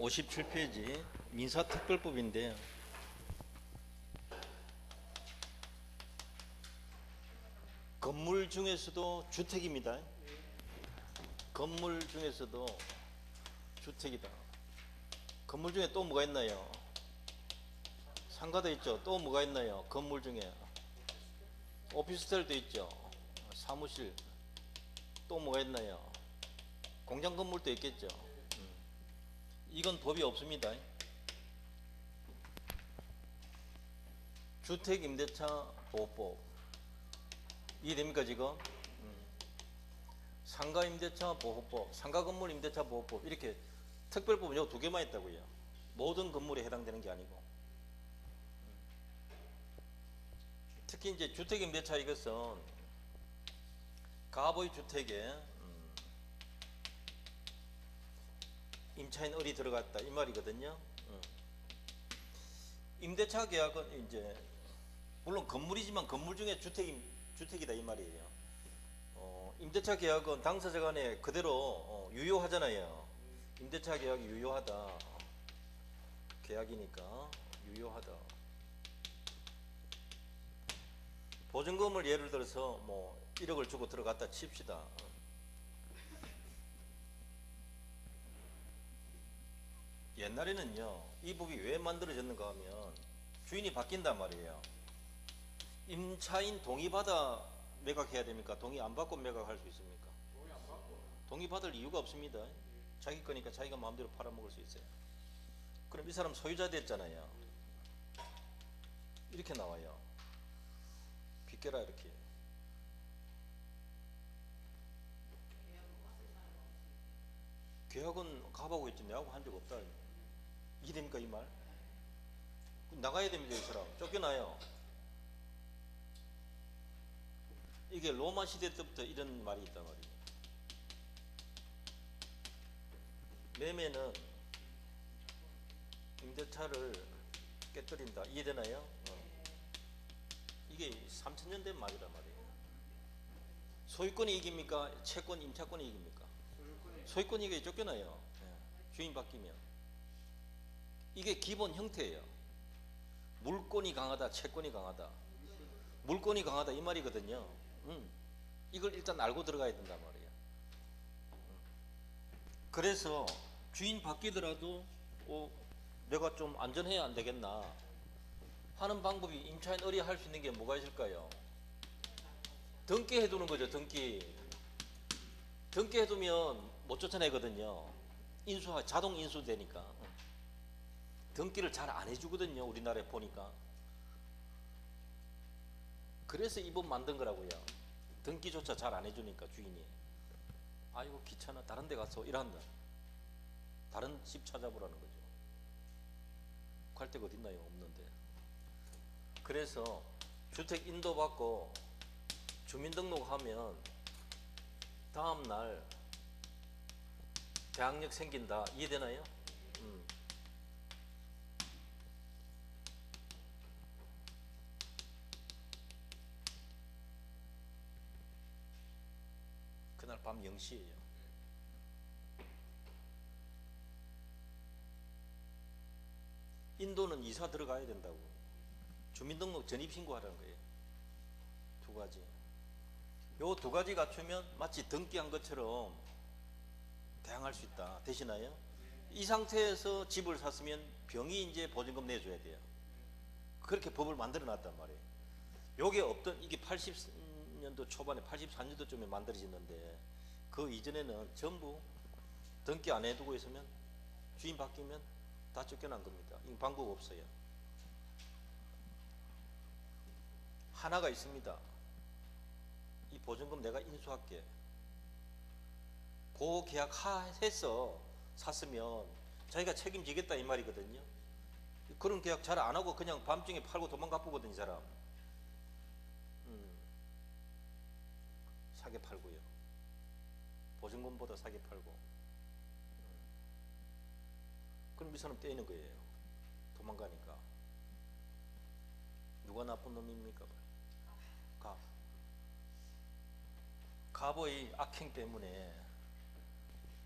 57페이지 민사특별법인데요. 건물 중에서도 주택입니다. 건물 중에서도 주택이다. 건물 중에 또 뭐가 있나요? 상가도 있죠. 또 뭐가 있나요? 건물 중에 오피스텔도 있죠. 사무실. 또 뭐가 있나요? 공장 건물도 있겠죠. 이건 법이 없습니다. 주택임대차보호법 이해됩니까 지금? 상가임대차보호법, 상가건물임대차보호법 이렇게 특별법은 요 두 개만 있다고요. 모든 건물에 해당되는 게 아니고. 특히 이제 주택임대차 이것은 가보의 주택에 임차인 을이 들어갔다 이 말이거든요. 임대차 계약은 이제 물론 건물이지만 건물 중에 주택이다 이 말이에요. 임대차 계약은 당사자 간에 그대로 유효하잖아요. 임대차 계약이 유효하다. 계약이니까 유효하다. 보증금을 예를 들어서 뭐 1억을 주고 들어갔다 칩시다. 옛날에는요, 이 법이 왜 만들어졌는가 하면 주인이 바뀐단 말이에요. 임차인 동의받아 매각해야 됩니까? 동의 안 받고 매각할 수 있습니까? 동의 받을 이유가 없습니다. 자기 거니까 자기가 마음대로 팔아먹을 수 있어요. 그럼 이 사람 소유자 됐잖아요. 이렇게 나와요. 비껴라 이렇게. 계약은 가보고 있지 내하고 한 적 없다. 이해됩니까 이 말? 나가야 됩니다 이 사람. 쫓겨나요. 이게 로마 시대 때부터 이런 말이 있단 말이에요. 매매는 임대차를 깨뜨린다. 이해되나요? 이게 3000년 된 말이란 말이에요. 소유권이 이깁니까? 채권, 임차권이 이깁니까? 소유권이 이게 쫓겨나요. 주인 바뀌면. 이게 기본 형태예요. 물권이 강하다, 채권이 강하다. 물권이 강하다 이 말이거든요. 이걸 일단 알고 들어가야 된단 말이에요. 그래서 주인 바뀌더라도 내가 좀 안전해야 안 되겠나 하는 방법이 임차인 을이 할 수 있는 게 뭐가 있을까요? 등기 해두는 거죠. 등기 해두면 못 쫓아내거든요. 자동 인수되니까. 등기를 잘 안 해주거든요. 우리나라에 보니까. 그래서 이 법 만든 거라고요. 등기조차 잘 안 해주니까 주인이. 아이고 귀찮아 다른 데 가서 일한다. 다른 집 찾아보라는 거죠. 갈 데가 어딨나요? 없는데. 그래서 주택 인도받고 주민등록하면 다음날 대항력 생긴다. 이해되나요? 그날 밤 0시에요. 인도는 이사 들어가야 된다고. 주민등록 전입신고하라는 거예요. 두 가지. 요 두 가지 갖추면 마치 등기한 것처럼 대항할 수 있다. 되시나요? 이 상태에서 집을 샀으면 병이 이제 보증금 내줘야 돼요. 그렇게 법을 만들어 놨단 말이에요. 요게 없던, 이게 80년도 초반에 84년도쯤에 만들어졌는데 그 이전에는 전부 등기 안 해두고 있으면 주인 바뀌면 다 쫓겨난 겁니다. 이거 방법 없어요. 하나가 있습니다. 이 보증금 내가 인수할게. 그 계약해서 샀으면 자기가 책임지겠다 이 말이거든요. 그런 계약 잘 안 하고 그냥 밤중에 팔고 도망가 보거든 이 사람. 사게 팔고요. 보증금보다 사게 팔고. 그럼 이 사람 떼이는 거예요. 도망가니까. 누가 나쁜 놈입니까? 갑의 악행 때문에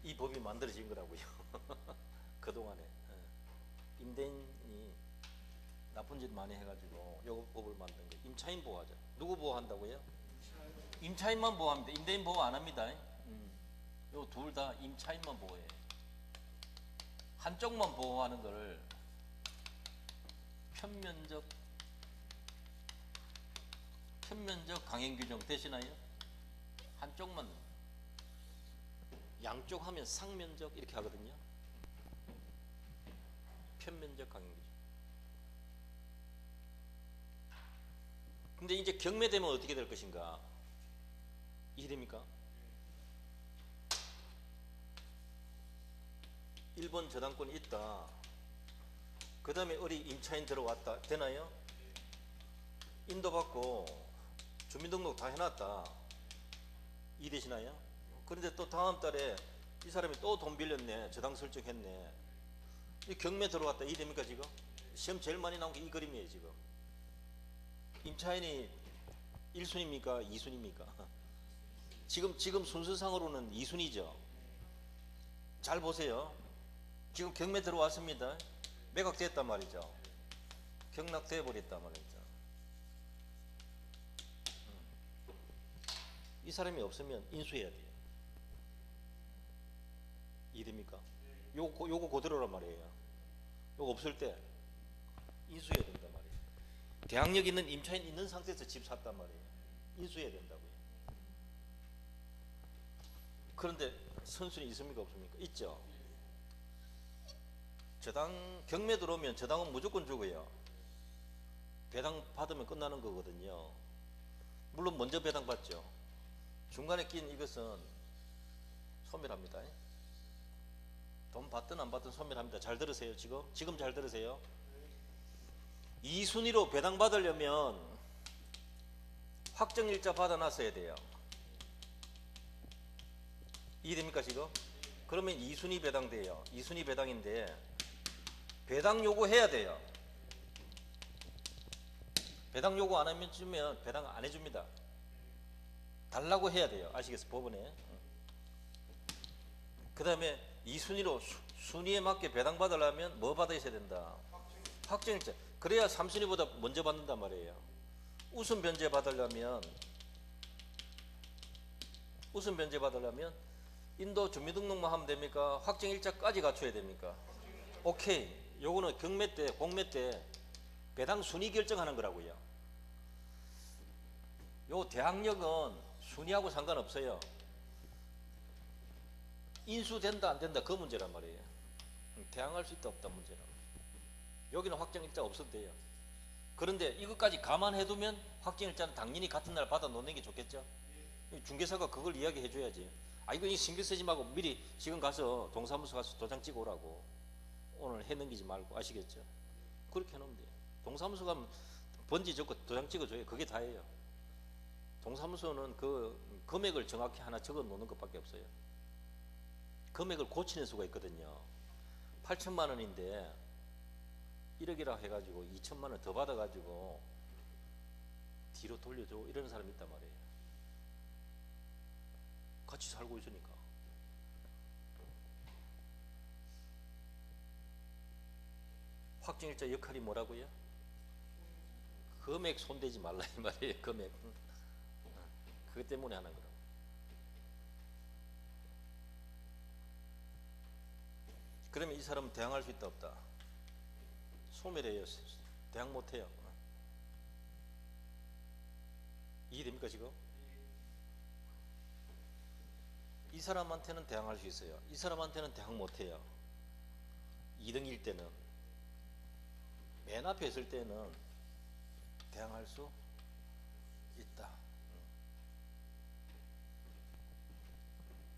이 법이 만들어진 거라고요. 그동안에 임대인이 나쁜 짓 많이 해가지고 요 법을 만든 거예요. 임차인 보호하자. 누구 보호한다고요? 임차인만 보호합니다. 임대인 보호 안 합니다. 요 둘 다 임차인만 보호해. 한쪽만 보호하는 걸 편면적 강행 규정 되시나요? 한쪽만, 양쪽 하면 상면적 이렇게 하거든요. 편면적 강행 규정. 근데 이제 경매되면 어떻게 될 것인가? 이해됩니까? 1번 저당권이 있다. 그 다음에 어디 임차인 들어왔다. 되나요? 인도받고 주민등록 다 해놨다. 이해되시나요? 그런데 또 다음 달에 이 사람이 또 돈 빌렸네. 저당 설정했네. 이 경매 들어왔다. 이해됩니까 지금? 시험 제일 많이 나온 게 이 그림이에요 지금. 임차인이 1순위입니까? 2순위입니까? 지금 순서상으로는 2순위죠. 잘 보세요. 지금 경매 들어왔습니다. 매각됐단 말이죠. 경락돼 버렸단 말이죠. 이 사람이 없으면 인수해야 돼요. 이해됩니까? 요거 그대로란 말이에요. 요거 없을 때 인수해야 된단 말이에요. 대항력 있는 임차인 있는 상태에서 집 샀단 말이에요. 인수해야 된다고요. 그런데 선순위 있습니까? 없습니까? 있죠. 저당 경매 들어오면 저당은 무조건 주고요. 배당 받으면 끝나는 거거든요. 물론 먼저 배당 받죠. 중간에 낀 이것은 소멸합니다. 돈 받든 안 받든 소멸합니다. 잘 들으세요. 지금 잘 들으세요. 2순위로 배당 받으려면 확정일자 받아놨어야 돼요. 이해됩니까 지금? 그러면 2순위 배당 돼요. 2순위 배당인데 배당 요구해야 돼요. 배당 요구 안 하면 주면 배당 안 해줍니다. 달라고 해야 돼요. 아시겠어요? 법원에. 그 다음에 2순위로 순위에 맞게 배당 받으려면 뭐 받아야 된다? 확정일자. 그래야 3순위보다 먼저 받는단 말이에요. 우선 변제 받으려면 인도 주민등록만 하면 됩니까? 확정일자까지 갖춰야 됩니까? 오케이. 요거는 경매 때, 공매 때 배당 순위 결정하는 거라고요. 요 대항력은 순위하고 상관없어요. 인수된다 안 된다 그 문제란 말이에요. 대항할 수 있다 없다 문제라. 여기는 확정일자 없어도 돼요. 그런데 이것까지 감안해두면 확정일자는 당연히 같은 날 받아 놓는 게 좋겠죠. 중개사가 그걸 이야기해 줘야지. 아 이거 신경 쓰지 말고 미리 지금 가서 동사무소 가서 도장 찍어 오라고. 오늘 해 넘기지 말고. 아시겠죠? 그렇게 해놓으면 돼요. 동사무소 가면 번지 적고 도장 찍어줘요. 그게 다예요. 동사무소는 그 금액을 정확히 하나 적어 놓는 것밖에 없어요. 금액을 고치는 수가 있거든요. 8천만 원인데 1억이라 해가지고 2천만 원 더 받아가지고 뒤로 돌려줘 이러는 사람이 있단 말이에요. 같이 살고 있으니까. 확정일자 역할이 뭐라고요? 금액 손대지 말라 이 말이에요. 금액. 그것 때문에 하는 거라고. 그러면 이 사람은 대항할 수 있다 없다? 소멸해요. 대항 못해요. 이해됩니까 지금? 이 사람한테는 대항할 수 있어요. 이 사람한테는 대항 못해요. 2등일 때는. 맨 앞에 있을 때는 대항할 수 있다.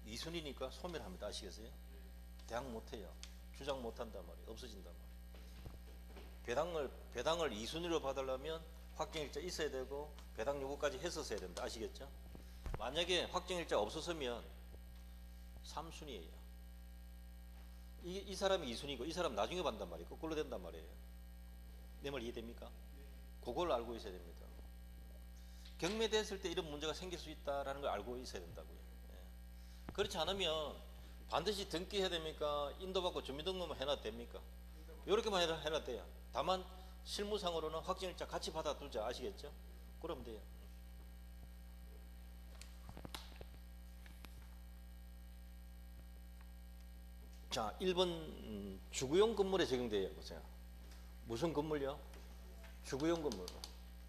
2순위니까 소멸합니다. 아시겠어요? 대항 못해요. 주장 못한단 말이에요. 없어진단 말이에요. 배당을 2순위로 받으려면 확정일자 있어야 되고 배당 요구까지 했었어야 된다. 아시겠죠? 만약에 확정일자 없었으면 3순위예요. 이 사람이 2순위고 이 사람 나중에 받는단 말이에요. 거꾸로 된단 말이에요. 내 말 이해됩니까? 그걸 알고 있어야 됩니다. 경매됐을 때 이런 문제가 생길 수 있다는 걸 알고 있어야 된다고요. 예. 그렇지 않으면 반드시 등기해야 됩니까? 인도받고 주민등록만 해놔도 됩니까? 이렇게만 해놔도 돼요. 다만 실무상으로는 확정일자 같이 받아두자. 아시겠죠? 그러면 돼요. 자, 1번 주거용 건물에 적용돼요. 보세요. 무슨 건물요? 주거용 건물.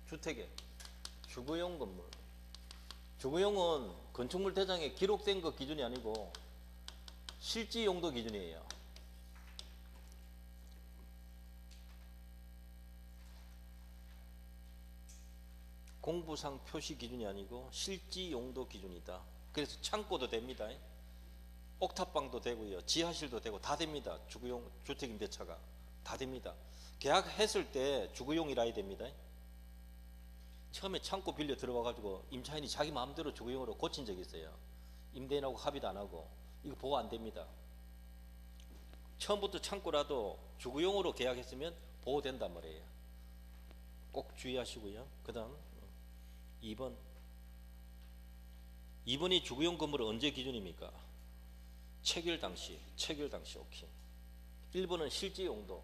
주택에 주거용 건물. 주거용은 건축물 대장에 기록된 거 기준이 아니고 실지 용도 기준이에요. 공부상 표시 기준이 아니고 실지 용도 기준이다. 그래서 창고도 됩니다. 옥탑방도 되고요. 지하실도 되고 다 됩니다. 주거용 주택임대차가 다 됩니다. 계약했을 때 주거용이라 해야 됩니다. 처음에 창고 빌려 들어와가지고 임차인이 자기 마음대로 주거용으로 고친 적이 있어요. 임대인하고 합의도 안 하고. 이거 보호 안 됩니다. 처음부터 창고라도 주거용으로 계약했으면 보호된단 말이에요. 꼭 주의하시고요. 그 다음 2번. 2번이 주거용 건물은 언제 기준입니까? 체결 당시 오케이. 1번은 실지 용도.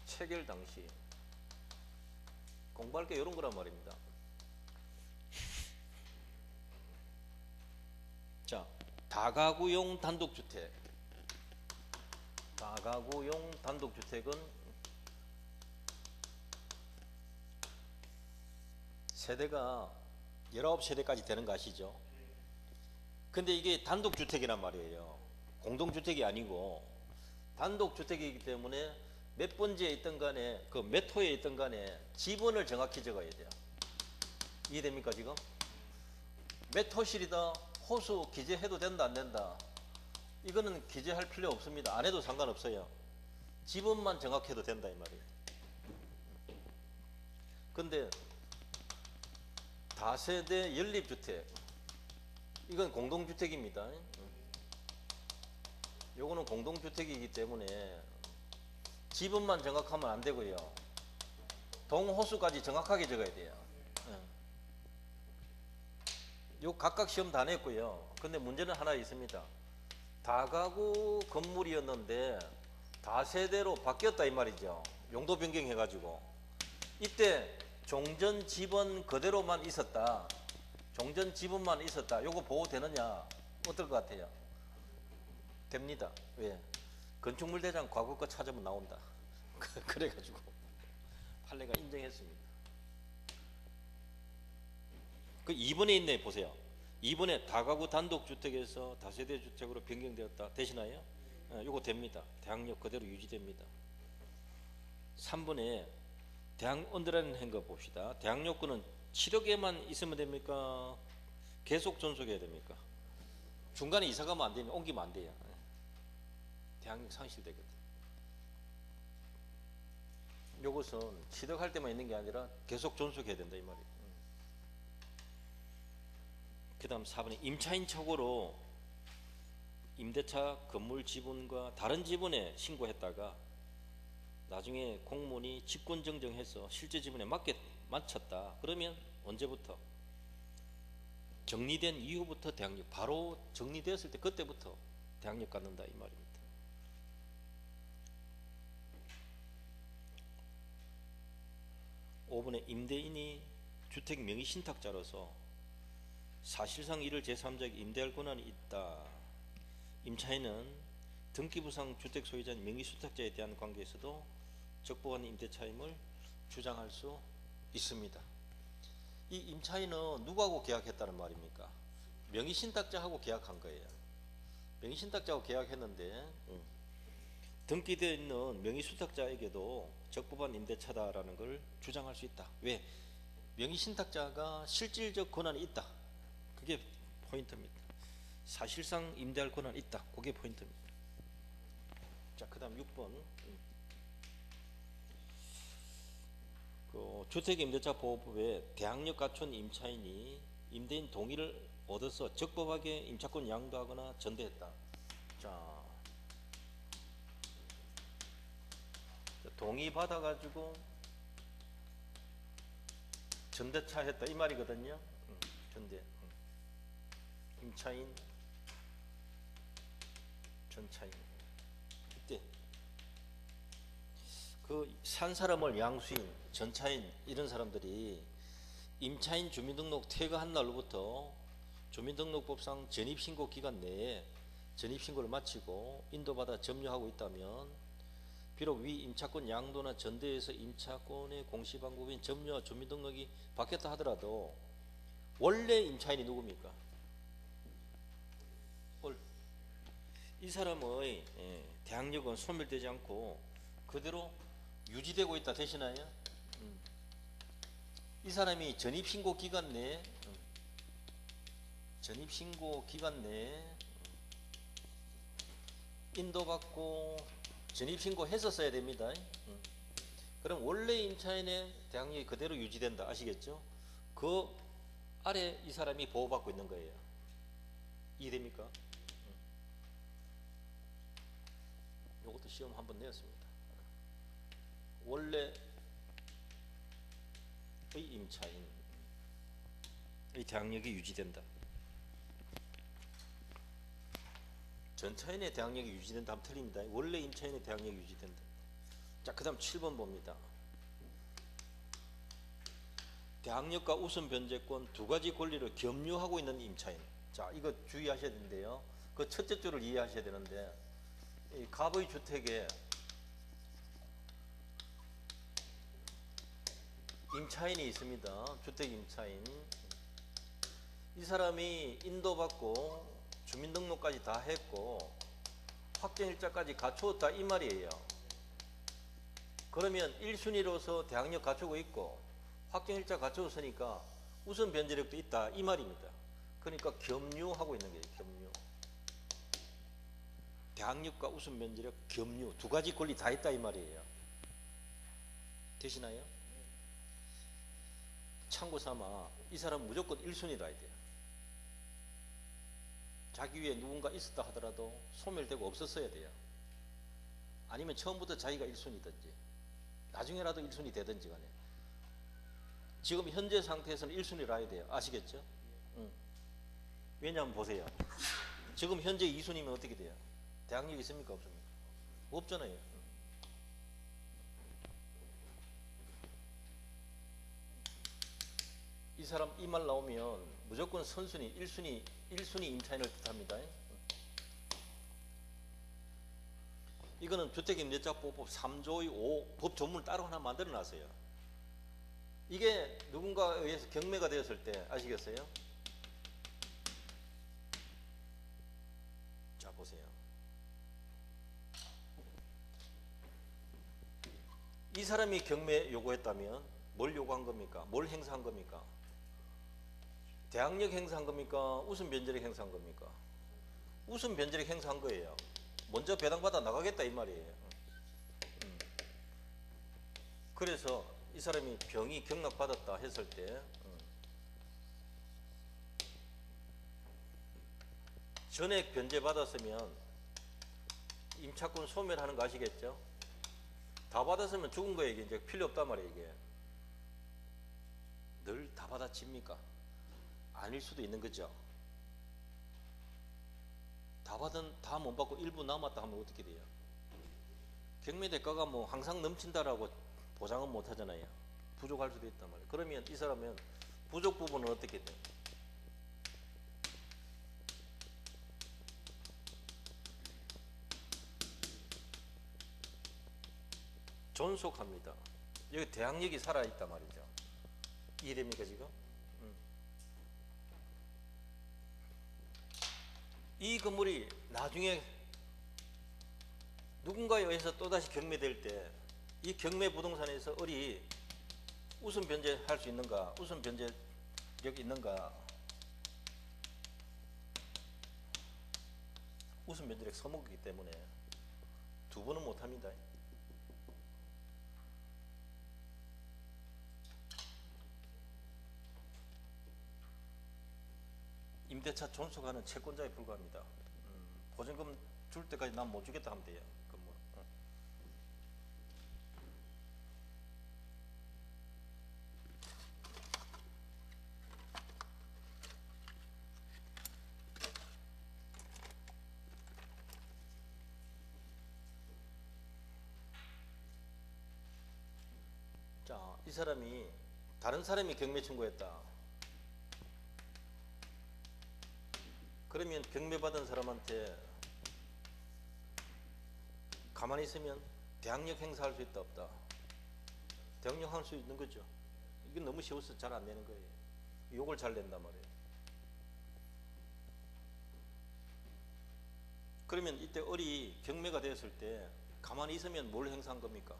체결 당시. 공부할 게 이런 거란 말입니다. 자, 다가구용 단독주택. 다가구용 단독주택은 세대가 19세대까지 되는 거 아시죠? 근데 이게 단독주택이란 말이에요. 공동주택이 아니고 단독주택이기 때문에 몇 번지에 있던 간에 그 몇 호에 있던 간에 지번을 정확히 적어야 돼요. 이해됩니까 지금? 몇 호실이다 호수 기재해도 된다 안 된다? 이거는 기재할 필요 없습니다. 안 해도 상관없어요. 지번만 정확해도 된다 이 말이에요. 근데 다세대 연립주택 이건 공동주택입니다. 요거는 공동주택이기 때문에 지번만 정확하면 안 되고요. 동호수까지 정확하게 적어야 돼요. 요 각각 시험 다 냈고요. 근데 문제는 하나 있습니다. 다가구 건물이었는데 다세대로 바뀌었다 이 말이죠. 용도 변경해가지고 이때 종전 지번 그대로만 있었다. 종전 지번만 있었다. 요거 보호되느냐? 어떨 것 같아요? 됩니다. 왜? 건축물 대장 과거 거 찾으면 나온다. 그래가지고 판례가 인정했습니다. 그 2번에 있네 보세요. 2번에 다가구 단독주택에서 다세대 주택으로 변경되었다. 되시나요? 요거 됩니다. 대항력 그대로 유지됩니다. 3번에 대항 언더라인 거 봅시다. 대항력권은 7억에만 있으면 됩니까? 계속 존속해야 됩니까? 중간에 이사가면 안 되면 옮기면 안 돼요. 대항력 상실되거든. 요것은 취득할 때만 있는 게 아니라 계속 존속해야 된다 이 말이에요. 그 다음 4번에 임차인 촉으로 임대차 건물 지분과 다른 지분에 신고했다가 나중에 공무원이 직권정정해서 실제 지분에 맞게 맞췄다. 그러면 언제부터? 정리된 이후부터 대항력, 바로 정리되었을 때 그때부터 대항력 갖는다 이 말입니다. (5번에) 임대인이 주택 명의 신탁자로서 사실상 이를 제3자에게 임대할 권한이 있다. 임차인은 등기부상 주택 소유자인 명의 수탁자에 대한 관계에서도 적법한 임대차임을 주장할 수 있습니다. 이 임차인은 누구하고 계약했다는 말입니까? 명의 신탁자하고 계약한 거예요. 명의 신탁자하고 계약했는데 등기되어 있는 명의 수탁자에게도 적법한 임대차다라는 걸 주장할 수 있다. 왜? 명의 신탁자가 실질적 권한이 있다. 그게 포인트입니다. 사실상 임대할 권한이 있다. 그게 포인트입니다. 자, 그 다음 6번. 그 주택임대차 보호법에 대항력 갖춘 임차인이 임대인 동의를 얻어서 적법하게 임차권 양도하거나 전대했다. 자, 동의 받아가지고 전대차 했다 이 말이거든요. 전대. 임차인 전차인. 이때 그 산 사람을 양수인, 전차인 이런 사람들이 임차인 주민등록 퇴거한 날로부터 주민등록법상 전입신고 기간 내에 전입신고를 마치고 인도받아 점유하고 있다면 비록 위 임차권 양도나 전대에서 임차권의 공시방법인 점유와 주민등록이 바뀌었다 하더라도 원래 임차인이 누굽니까? 이 사람의 대항력은 소멸되지 않고 그대로 유지되고 있다. 되시나요? 이 사람이 전입신고 기간 내에 인도받고 전입신고 했었어야 됩니다. 그럼 원래 임차인의 대항력이 그대로 유지된다. 아시겠죠? 그 아래 이 사람이 보호받고 있는 거예요. 이해됩니까? 이것도 시험 한번 내었습니다. 원래의 임차인의 대항력이 유지된다. 전차인의 대항력이 유지된다 하면 틀립니다. 원래 임차인의 대항력이 유지된다. 자, 그 다음 7번 봅니다. 대항력과 우선 변제권 두 가지 권리를 겸유하고 있는 임차인. 자, 이거 주의하셔야 되는데요. 그 첫째 줄을 이해하셔야 되는데, 이 갑의 주택에 임차인이 있습니다. 주택 임차인. 이 사람이 인도받고 주민등록까지 다 했고 확정일자까지 갖추었다 이 말이에요. 그러면 1순위로서 대항력 갖추고 있고 확정일자 갖추었으니까 우선 변제력도 있다 이 말입니다. 그러니까 겸유하고 있는 거예요. 겸유. 대항력과 우선 변제력 겸유 두 가지 권리 다 있다 이 말이에요. 되시나요? 참고 삼아 이 사람 무조건 1순위라 해야 돼요. 자기 위에 누군가 있었다 하더라도 소멸되고 없었어야 돼요. 아니면 처음부터 자기가 1순위든지 나중에라도 1순위 되든지 간에 지금 현재 상태에서는 1순위라 해야 돼요. 아시겠죠? 왜냐하면 보세요. 지금 현재 2순위면 어떻게 돼요? 대항력이 있습니까? 없습니까? 없잖아요. 이 사람 이 말 나오면 무조건 선순위 1순위 임차인을 뜻합니다. 이거는 주택임대차보호법 3조의 5 법 조문을 따로 하나 만들어 놨어요. 이게 누군가에 의해서 경매가 되었을 때 아시겠어요? 자, 보세요. 이 사람이 경매 요구했다면 뭘 요구한 겁니까? 뭘 행사한 겁니까? 대항력 행사한 겁니까? 우선 변제력 행사한 겁니까? 우선 변제력 행사한 거예요. 먼저 배당받아 나가겠다 이 말이에요. 그래서 이 사람이 병이 경락받았다 했을 때 전액 변제받았으면 임차권 소멸하는 거 아시겠죠? 다 받았으면 죽은 거예요. 이제 필요 없단 말이에요. 이게 늘 다 받아칩니까? 아닐 수도 있는 거죠. 다 못 받고 일부 남았다 하면 어떻게 돼요? 경매 대가가 뭐 항상 넘친다라고 보장은 못 하잖아요. 부족할 수도 있단 말이에요. 그러면 이 사람은 부족 부분은 어떻게 돼요? 존속합니다. 여기 대항력이 살아있단 말이죠. 이해됩니까 지금? 이 건물이 나중에 누군가에 의해서 또다시 경매될 때 이 경매 부동산에서 어리 우선 변제할 수 있는가, 우선 변제력이 있는가, 우선 변제력 서먹이기 때문에 두 번은 못합니다. 임대차 존속하는 채권자에 불과합니다. 보증금 줄 때까지 난 못 주겠다 하면 돼요. 건물. 사람이 다른 사람이 경매 청구했다. 그러면 경매 받은 사람한테 가만히 있으면 대항력 행사할 수 있다 없다? 대항력 할 수 있는 거죠. 이건 너무 쉬워서 잘 안 되는 거예요. 욕을 잘 낸단 말이에요. 그러면 이때 을이 경매가 되었을 때 가만히 있으면 뭘 행사한 겁니까?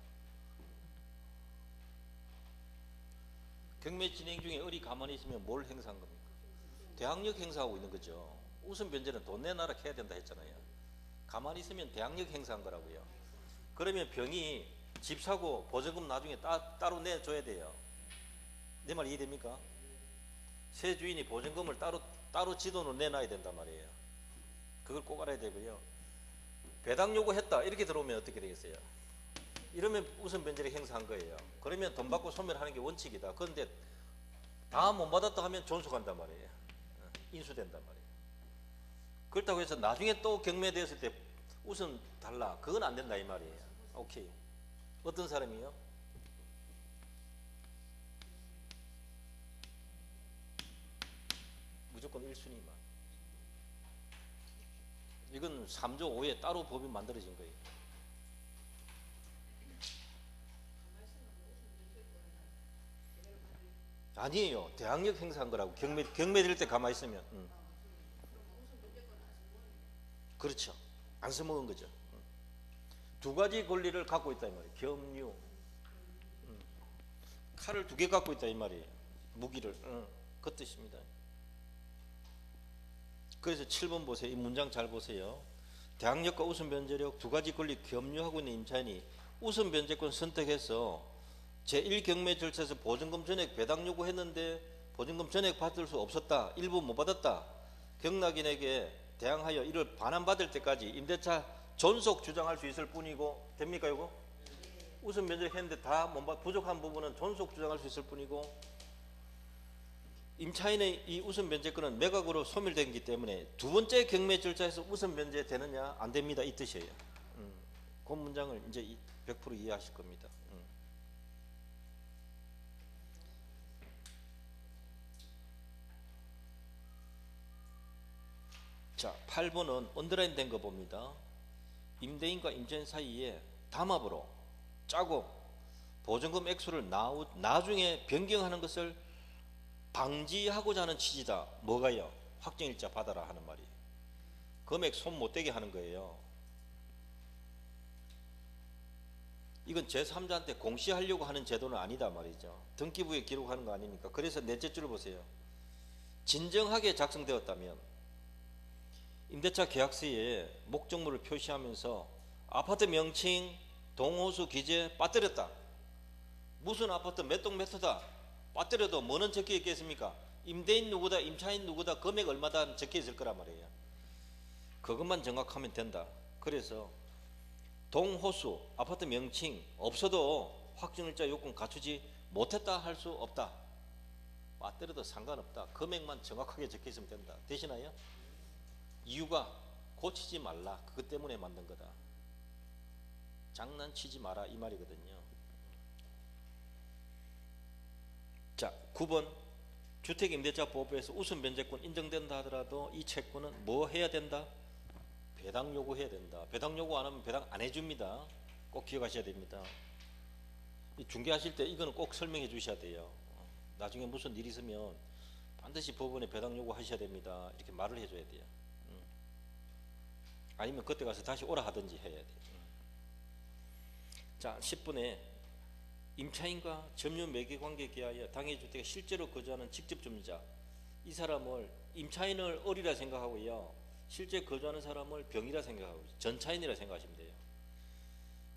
경매 진행 중에 을이 가만히 있으면 뭘 행사한 겁니까? 대항력 행사하고 있는 거죠. 우선 변제는 돈 내놔라 해야 된다 했잖아요. 가만히 있으면 대항력 행사한 거라고요. 그러면 병이 집 사고 보증금 나중에 따로 내줘야 돼요. 내 말 이해됩니까? 새 주인이 보증금을 따로 지돈으로 내놔야 된단 말이에요. 그걸 꼭 알아야 되고요. 배당 요구했다 이렇게 들어오면 어떻게 되겠어요? 이러면 우선 변제를 행사한 거예요. 그러면 돈 받고 소멸하는 게 원칙이다. 그런데 다 못 받았다 하면 존속한단 말이에요. 인수된단 말이에요. 그렇다고 해서 나중에 또 경매되었을 때 우선 달라. 그건 안 된다 이 말이에요. 오케이. 어떤 사람이요? 무조건 1순위만. 이건 3조 5에 따로 법이 만들어진 거예요. 아니에요. 대항력 행사한 거라고. 경매 될 때 가만히 있으면. 그렇죠. 안 써먹은 거죠. 두 가지 권리를 갖고 있다 이 말이에요. 겸유. 칼을 2개 갖고 있다 이 말이에요. 무기를. 그 뜻입니다. 그래서 7번 보세요. 이 문장 잘 보세요. 대항력과 우선 변제력 두 가지 권리 겸유하고 있는 임차인이 우선 변제권 선택해서 제1경매 절차에서 보증금 전액 배당 요구했는데 보증금 전액 받을 수 없었다. 일부 못 받았다. 경락인에게 대항하여 이를 반환받을 때까지 임대차 존속 주장할 수 있을 뿐이고 됩니까 이거? 우선 변제를 했는데 다 못 받 부족한 부분은 존속 주장할 수 있을 뿐이고 임차인의 이 우선 변제권은 매각으로 소멸되기 때문에 두 번째 경매 절차에서 우선 변제 되느냐 안 됩니다 이 뜻이에요. 그 문장을 이제 100% 이해하실 겁니다. 자, 8번은 언더라인 된 거 봅니다. 임대인과 임차인 사이에 담합으로 짜고 보증금 액수를 나중에 변경하는 것을 방지하고자 하는 취지다. 뭐가요? 확정일자 받아라 하는 말이. 금액 손 못 대게 하는 거예요. 이건 제3자한테 공시하려고 하는 제도는 아니다 말이죠. 등기부에 기록하는 거 아닙니까? 그래서 넷째 줄을 보세요. 진정하게 작성되었다면 임대차 계약서에 목적물을 표시하면서 아파트 명칭, 동호수 기재 빠뜨렸다. 무슨 아파트 몇 동 몇 호다. 빠뜨려도 뭐는 적혀 있겠습니까? 임대인 누구다, 임차인 누구다, 금액 얼마다 적혀 있을 거란 말이에요. 그것만 정확하면 된다. 그래서 동호수, 아파트 명칭 없어도 확정일자 요건 갖추지 못했다 할 수 없다. 빠뜨려도 상관없다. 금액만 정확하게 적혀 있으면 된다. 되시나요? 이유가 고치지 말라. 그것 때문에 만든 거다. 장난치지 마라 이 말이거든요. 자, 9번 주택임대차보호법에서 우선 변제권 인정된다 하더라도 이 채권은 뭐 해야 된다? 배당 요구해야 된다. 배당 요구 안 하면 배당 안 해줍니다. 꼭 기억하셔야 됩니다. 중개하실 때 이거는 꼭 설명해 주셔야 돼요. 나중에 무슨 일이 있으면 반드시 법원에 배당 요구하셔야 됩니다. 이렇게 말을 해줘야 돼요. 아니면 그때 가서 다시 오라 하든지 해야 돼요. 자, 10분에 임차인과 점유 매개 관계에 기하여 당해주택에 실제로 거주하는 직접 점유자, 이 사람을 임차인을 을이라 생각하고요, 실제 거주하는 사람을 병이라 생각하고 전차인이라 생각하시면 돼요.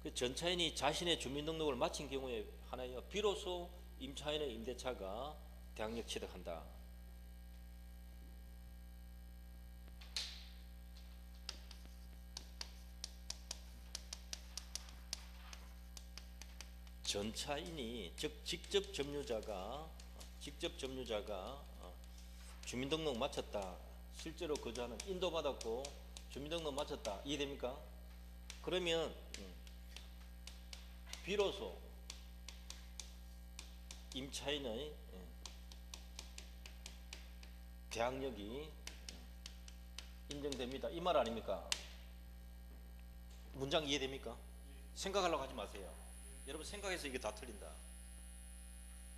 그 전차인이 자신의 주민등록을 마친 경우에 하나여 비로소 임차인의 임대차가 대항력 취득한다. 전차인이 즉 직접 점유자가 주민등록 마쳤다. 실제로 거주하는 인도받았고 주민등록 마쳤다. 이해됩니까? 그러면 비로소 임차인의 계약력이 인정됩니다. 이 말 아닙니까? 문장 이해됩니까? 생각하려고 하지 마세요. 여러분 생각해서 이게 다 틀린다.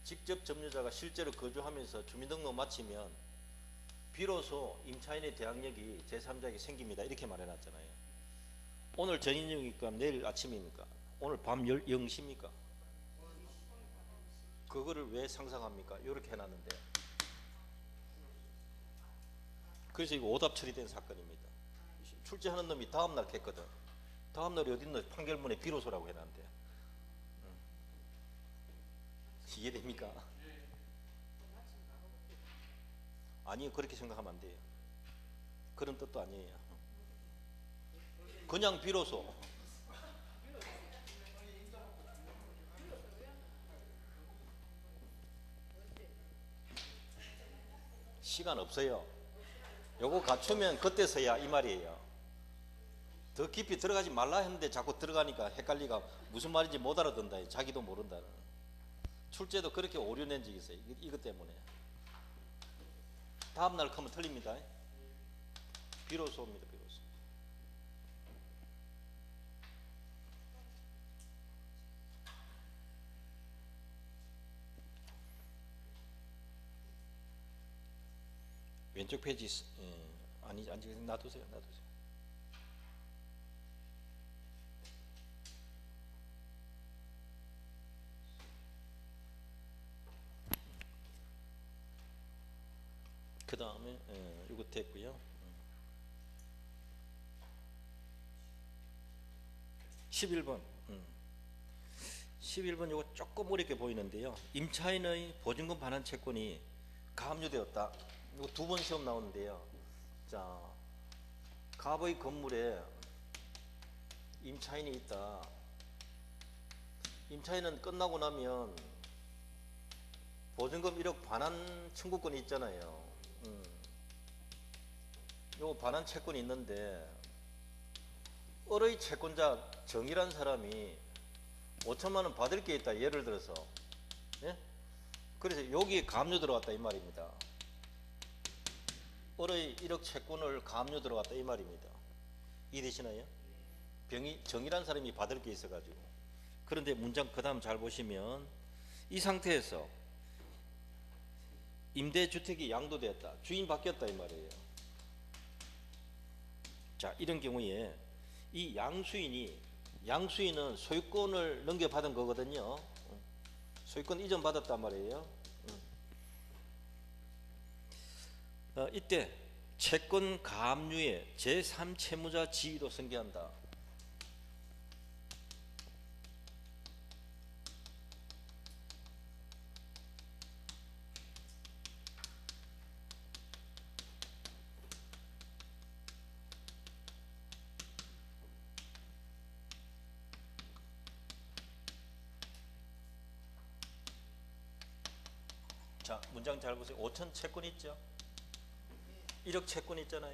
직접 점유자가 실제로 거주하면서 주민등록 마치면 비로소 임차인의 계약력이 제3자에게 생깁니다. 이렇게 말해놨잖아요. 오늘 전인용입니까? 내일 아침입니까? 오늘 밤 0시입니까? 그거를 왜 상상합니까? 이렇게 해놨는데. 그래서 이거 오답 처리된 사건입니다. 출제하는 놈이 다음날 했거든. 다음날이 어딨노? 판결문에 비로소라고 해놨는데. 이해됩니까? 아니요, 그렇게 생각하면 안 돼요. 그런 뜻도 아니에요. 그냥 비로소. 시간 없어요. 요거 갖추면 그때서야 이 말이에요. 더 깊이 들어가지 말라 했는데 자꾸 들어가니까 헷갈리가 무슨 말인지 못 알아듣는다. 자기도 모른다는. 출제도 그렇게 오류 낸 적이 있어요. 이것 때문에. 다음날 하면 틀립니다. 비로소입니다. 비로소. 왼쪽 페이지 아니 놔두세요. 놔두세요. 그 다음에 이거 됐고요. 11번 11번 이거 조금 어렵게 보이는데요. 임차인의 보증금 반환 채권이 가압류되었다. 이거 두 번 시험 나오는데요. 자, 갑의 건물에 임차인이 있다. 임차인은 끝나고 나면 보증금 1억 반환 청구권이 있잖아요. 요 반환 채권이 있는데 을의 채권자 정이란 사람이 5천만 원 받을 게 있다. 예를 들어서. 예? 그래서 여기에 가압류 들어갔다 이 말입니다. 을의 1억 채권을 가압류 들어갔다 이 말입니다. 이해되시나요? 정이란 사람이 받을 게 있어가지고. 그런데 문장 그 다음 잘 보시면 이 상태에서 임대주택이 양도되었다. 주인 바뀌었다 이 말이에요. 자, 이런 경우에 이 양수인은 소유권을 넘겨받은 거거든요. 소유권 이전 받았단 말이에요. 이때 채권 가압류에 제3채무자 지위도 승계한다. 자, 문장 잘 보세요. 5천 채권 있죠? 1억 채권 있잖아요.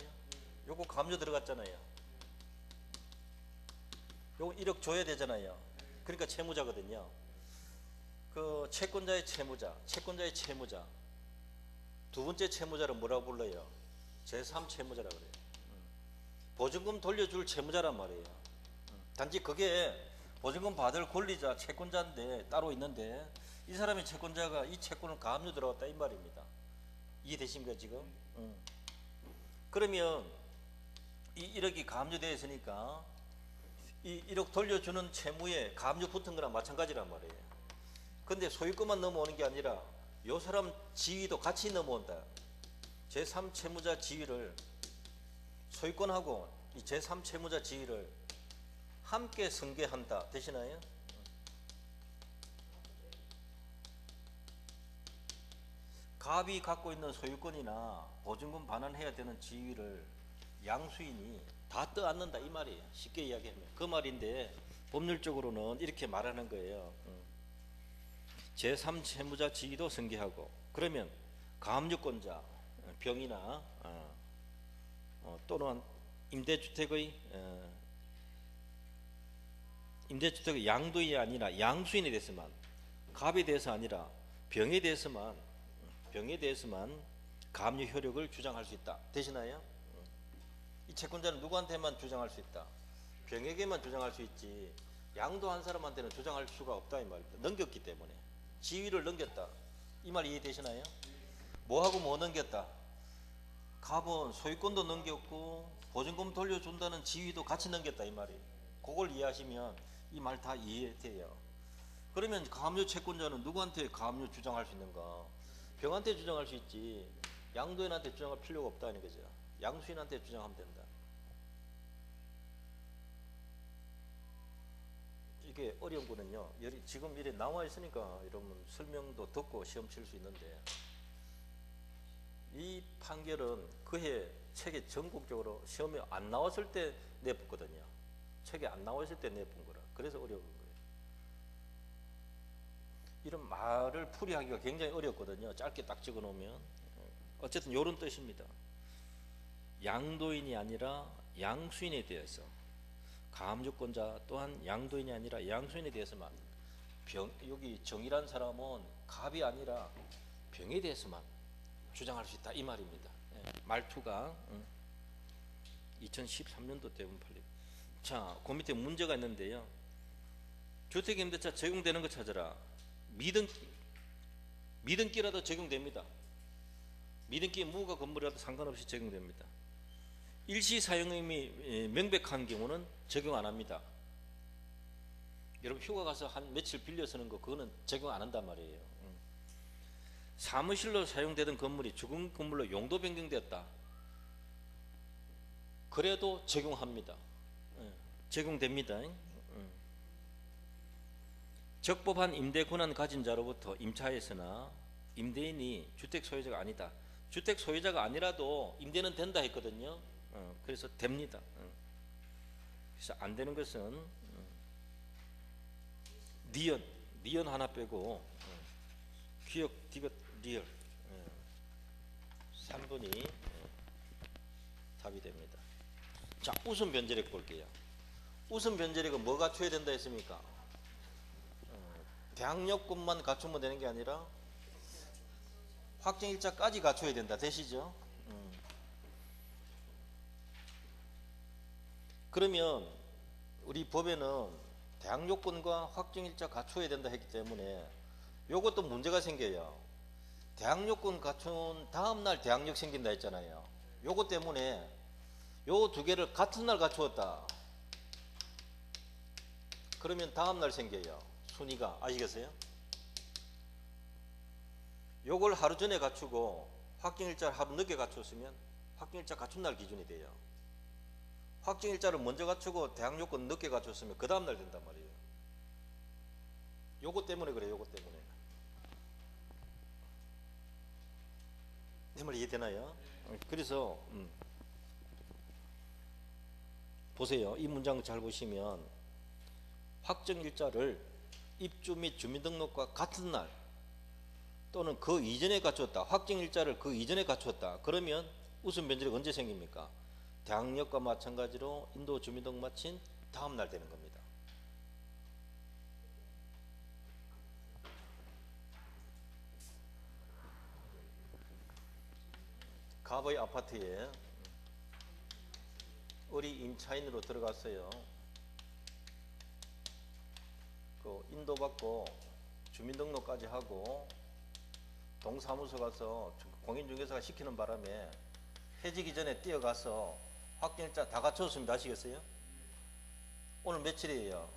요거 가압류 들어갔잖아요. 요거 1억 줘야 되잖아요. 그러니까 채무자거든요. 그 채권자의 채무자 두 번째 채무자를 뭐라고 불러요? 제3채무자라고 그래요. 보증금 돌려줄 채무자란 말이에요. 단지 그게 보증금 받을 권리자 채권자인데 따로 있는데 이 사람의 채권자가 이 채권을 가압류 들어갔다 이 말입니다. 이해되십니까 지금? 그러면 이 1억이 가압류되어 있으니까 이 1억 돌려주는 채무에 가압류 붙은 거랑 마찬가지란 말이에요. 근데 소유권만 넘어오는 게 아니라 이 사람 지위도 같이 넘어온다. 제3채무자 지위를 소유권하고 이 제3채무자 지위를 함께 승계한다. 되시나요? 갑이 갖고 있는 소유권이나 보증금 반환해야 되는 지위를 양수인이 다 떠안는다 이 말이에요. 쉽게 이야기하면 그 말인데 법률적으로는 이렇게 말하는 거예요. 제3채무자 지위도 승계하고 그러면 가압류권자 병이나 또는 임대주택의 양도인이 아니라 양수인이 됐으면 갑에 대해서 아니라 병에 대해서만 가압류 효력을 주장할 수 있다. 되시나요? 이 채권자는 누구한테만 주장할 수 있다. 병에게만 주장할 수 있지 양도한 사람한테는 주장할 수가 없다 이 말입니다. 넘겼기 때문에. 지위를 넘겼다. 이 말 이해되시나요? 뭐하고 뭐 넘겼다. 갑은 소유권도 넘겼고 보증금 돌려준다는 지위도 같이 넘겼다 이 말이에요. 그걸 이해하시면 이 말 다 이해돼요. 그러면 가압류 채권자는 누구한테 가압류 주장할 수 있는가? 병한테 주장할 수 있지 양도인한테 주장할 필요가 없다는 거죠. 양수인한테 주장하면 된다. 이게 어려운 거는요. 지금 이래 나와 있으니까 여러분 설명도 듣고 시험 칠 수 있는데 이 판결은 그해 책에 전국적으로 시험에 안 나왔을 때 내봤거든요. 책에 안 나왔을 때 내본 거라. 그래서 어려운 거예요. 이런 말을 풀이하기가 굉장히 어렵거든요. 짧게 딱 찍어 놓으면. 어쨌든 이런 뜻입니다. 양도인이 아니라 양수인에 대해서 가압류권자 또한 양도인이 아니라 양수인에 대해서만 여기 정의란 사람은 갑이 아니라 병에 대해서만 주장할 수 있다 이 말입니다. 말투가 2013년도 대부분 팔리고. 자, 그 밑에 문제가 있는데요. 주택임대차 적용되는 거 찾아라. 미등기라도 적용됩니다. 미등기 무허가 건물이라도 상관없이 적용됩니다. 일시 사용임이 명백한 경우는 적용 안 합니다. 여러분 휴가 가서 한 며칠 빌려 쓰는 거 그거는 적용 안 한단 말이에요. 사무실로 사용되던 건물이 주거 건물로 용도 변경되었다. 그래도 적용합니다. 적용됩니다. 적법한 임대 권한 가진 자로부터 임차에서나 임대인이 주택 소유자가 아니다. 주택 소유자가 아니라도 임대는 된다 했거든요. 그래서 됩니다. 그래서 안 되는 것은 니은 하나 빼고 기역, 디귿, 리을 3번이 답이 됩니다. 자, 우선 변제력 볼게요. 우선 변제력은 뭐 갖춰야 된다 했습니까? 대항력금만 갖추면 되는 게 아니라 확정일자까지 갖춰야 된다. 되시죠? 그러면 우리 법에는 대항요건과 확정일자 갖춰야 된다 했기 때문에 요것도 문제가 생겨요. 대항요건 갖춘 다음날 대항력 생긴다 했잖아요. 요것 때문에 요 두 개를 같은 날 갖추었다. 그러면 다음날 생겨요. 순위가. 아시겠어요? 요걸 하루 전에 갖추고 확정일자를 하루 늦게 갖췄으면 확정일자 갖춘 날 기준이 돼요. 확정일자를 먼저 갖추고 대항요건 늦게 갖췄으면 그 다음날 된단 말이에요. 요것 때문에 그래요. 요것 때문에. 내 말 이해되나요? 그래서 보세요. 이 문장 잘 보시면 확정일자를 입주 및 주민등록과 같은 날 또는 그 이전에 갖췄다. 확정일자를 그 이전에 갖췄다. 그러면 우선 변제력 언제 생깁니까? 대항력과 마찬가지로 인도 주민등록 마친 다음 날 되는 겁니다. 갑의 아파트에 을이 임차인으로 들어갔어요. 그 인도받고 주민등록까지 하고 동사무소 가서 공인중개사가 시키는 바람에 해지기 전에 뛰어가서 확정일자 다 갖췄습니다. 아시겠어요? 오늘 며칠이에요?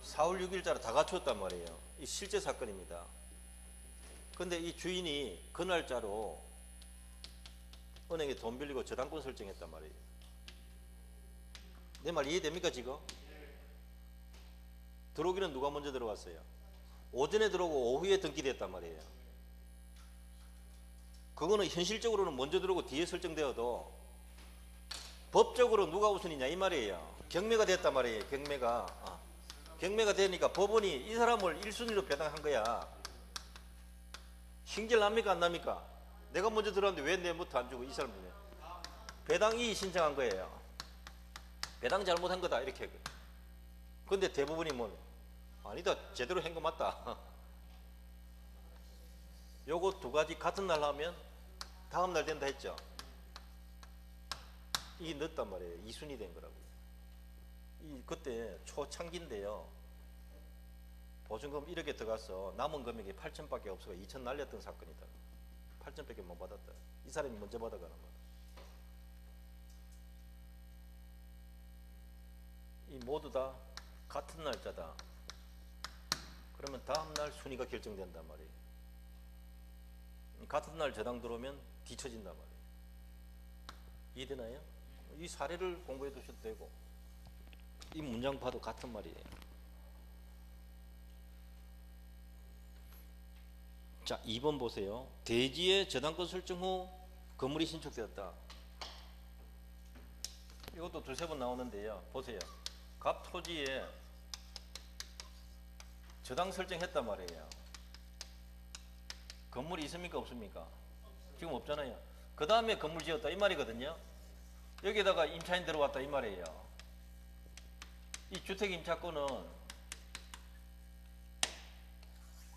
4월 6일자로 다 갖췄단 말이에요. 이 실제 사건입니다. 근데 이 주인이 그 날짜로 은행에 돈 빌리고 저당권 설정했단 말이에요. 내 말 이해됩니까 지금? 들어오기는 누가 먼저 들어왔어요? 오전에 들어오고 오후에 등기됐단 말이에요. 그거는 현실적으로는 먼저 들어오고 뒤에 설정되어도 법적으로 누가 우선이냐 이 말이에요. 경매가 됐단 말이에요. 경매가 되니까 법원이 이 사람을 1순위로 배당한 거야. 신결 납니까 안 납니까? 내가 먼저 들어왔는데 왜 내부터 안 주고 이 사람이네. 배당이 신청한 거예요. 배당 잘못한 거다 이렇게. 근데 대부분이 뭐 아니다 제대로 한 거 맞다. 요거 두 가지 같은 날 하면 다음 날 된다 했죠. 이게 늦단 말이에요. 이순이 된 거라고요. 그때 초창기인데요. 보증금 1억에 들어가서 남은 금액이 8천밖에 없어서 2천 날렸던 사건이다. 8천밖에 못 받았다. 이 사람이 먼저 받아가는 거야. 이 모두 다 같은 날짜다. 그러면 다음 날 순위가 결정된단 말이에요. 같은 날 저당 들어오면 뒤처진단 말이에요. 이해되나요? 이 사례를 공부해 두셔도 되고, 이 문장 봐도 같은 말이에요. 자, 2번 보세요. 대지의 저당권 설정 후 건물이 신축되었다. 이것도 두세 번 나오는데요. 보세요. 갑 토지에 저당 설정했단 말이에요. 건물이 있습니까 없습니까? 지금 없잖아요. 그 다음에 건물 지었다 이 말이거든요. 여기에다가 임차인 들어왔다 이 말이에요. 이 주택 임차권은